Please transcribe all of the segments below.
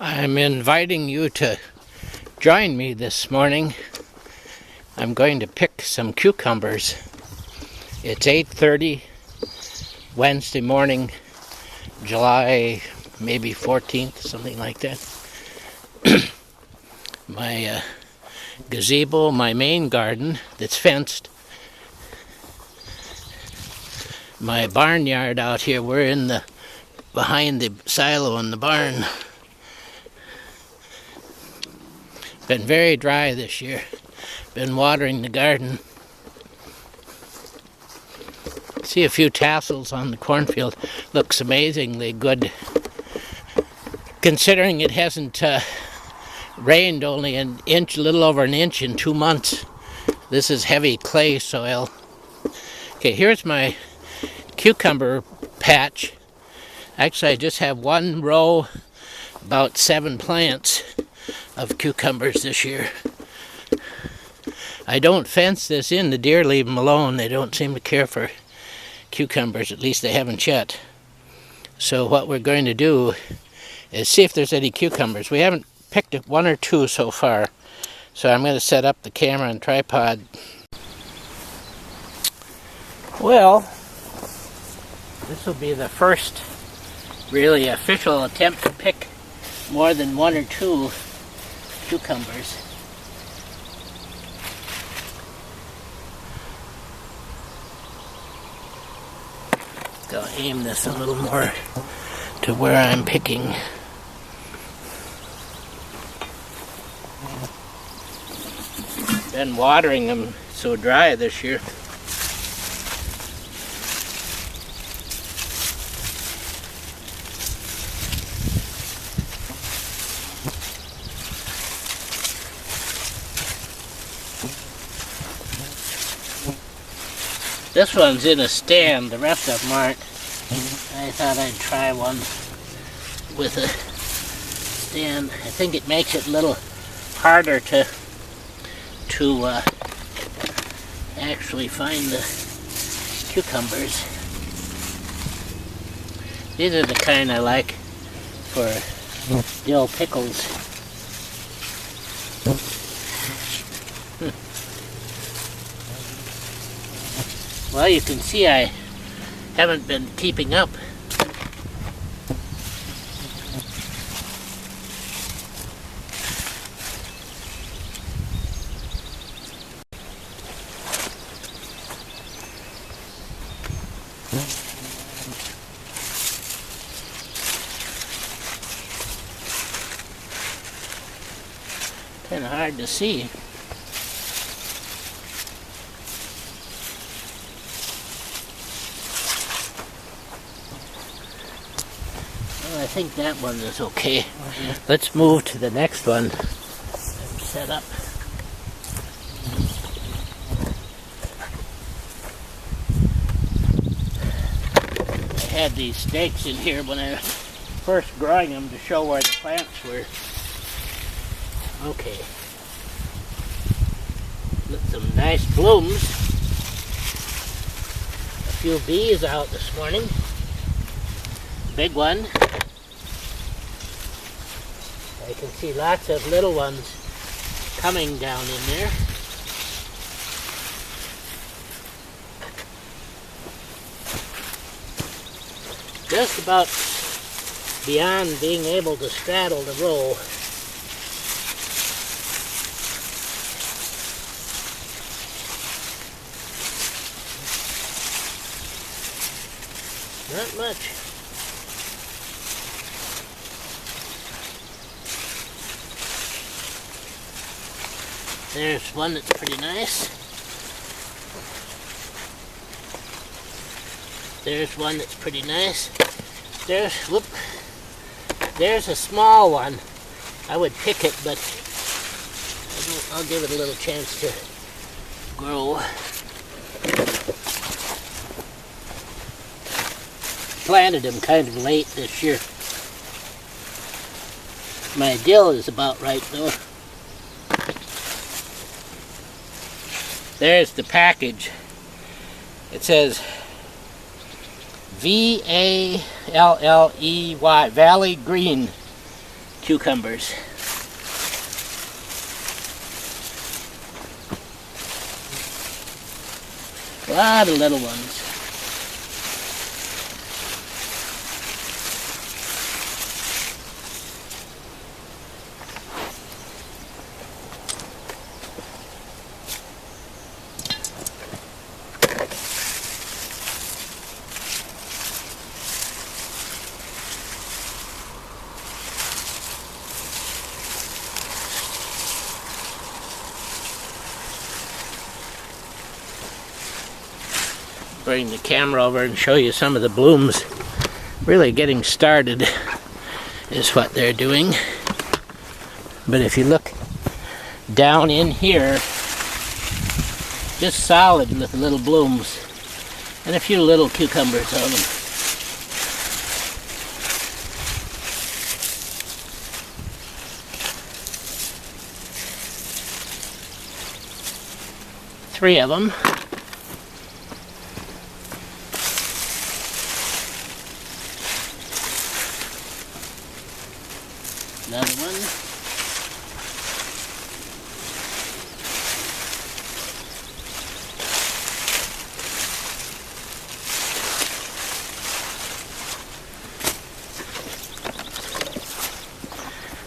I'm inviting you to join me this morning. I'm going to pick some cucumbers. It's 8:30 Wednesday morning, July maybe 14th, something like that. My gazebo, my main garden that's fenced, my barnyard out here, we're in the behind the silo in the barn. Been very dry this year. Been watering the garden. See a few tassels on the cornfield. Looks amazingly good. Considering it hasn't rained only a little over an inch in 2 months. This is heavy clay soil. Okay, here's my cucumber patch. Actually, I just have one row, about 7 plants of cucumbers this year. I don't fence this in. The deer leave them alone. They don't seem to care for cucumbers. At least they haven't yet. So what we're going to do is see if there's any cucumbers. We haven't picked up 1 or 2 so far. So I'm going to set up the camera and tripod. Well, this will be the first really official attempt to pick more than 1 or 2 cucumbers. I'll aim this a little more to where I'm picking. Been watering them so dry this year. This one's in a stand, the rest of them aren't. I thought I'd try one with a stand. I think it makes it a little harder to actually find the cucumbers. These are the kind I like for dill pickles. Well, you can see I haven't been keeping up. Kind of hard to see. I think that one is okay. Let's move to the next one. I'm set up. I had these stakes in here when I was first growing them to show where the plants were. Okay. Look, some nice blooms. A few bees out this morning. Big one. I can see lots of little ones coming down in there. Just about beyond being able to straddle the row. Not much. There's one that's pretty nice. There's one that's pretty nice. There's a small one. I would pick it, but I'll give it a little chance to grow. Planted them kind of late this year. My dill is about right though. There's the package. It says V-A-L-L-E-Y, Valley Green. cucumbers. A lot of little ones. Bring the camera over and show you some of the blooms. Really getting started is what they're doing. But if you look down in here, just solid with little blooms and a few little cucumbers on them. Three of them. Another one.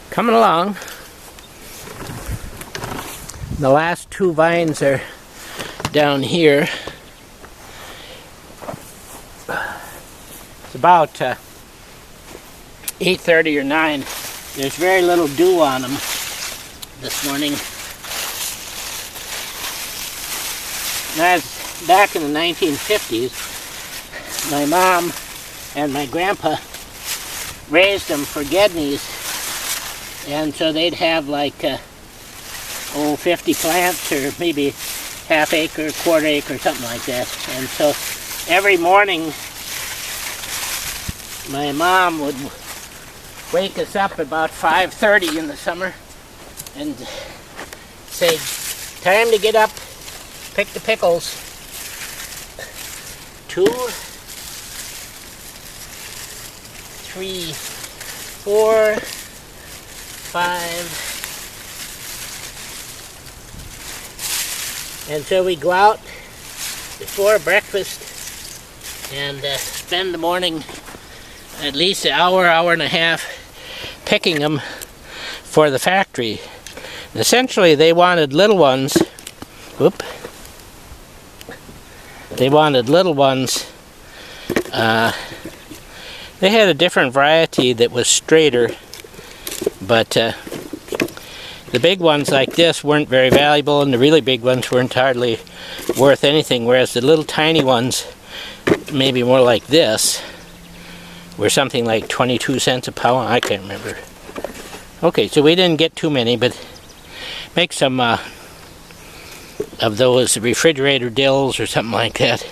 Coming along. The last two vines are down here. It's about 8:30 or 9. There's very little dew on them this morning. That's back in the 1950s. My mom and my grandpa raised them for Gedneys, and so they'd have like 50 plants, or maybe half acre, quarter acre, something like that. And so every morning my mom would wake us up about 5:30 in the summer and say, time to get up, pick the pickles. 2, 3, 4, 5. And so we go out before breakfast and spend the morning at least an hour, hour and a half picking them for the factory. And essentially they wanted little ones. Whoop. They wanted little ones. They had a different variety that was straighter, but the big ones like this weren't very valuable, and the really big ones weren't hardly worth anything, whereas the little tiny ones, maybe more like this, were something like 22 cents a pound. I can't remember. Okay, so we didn't get too many, but make some of those refrigerator dills or something like that.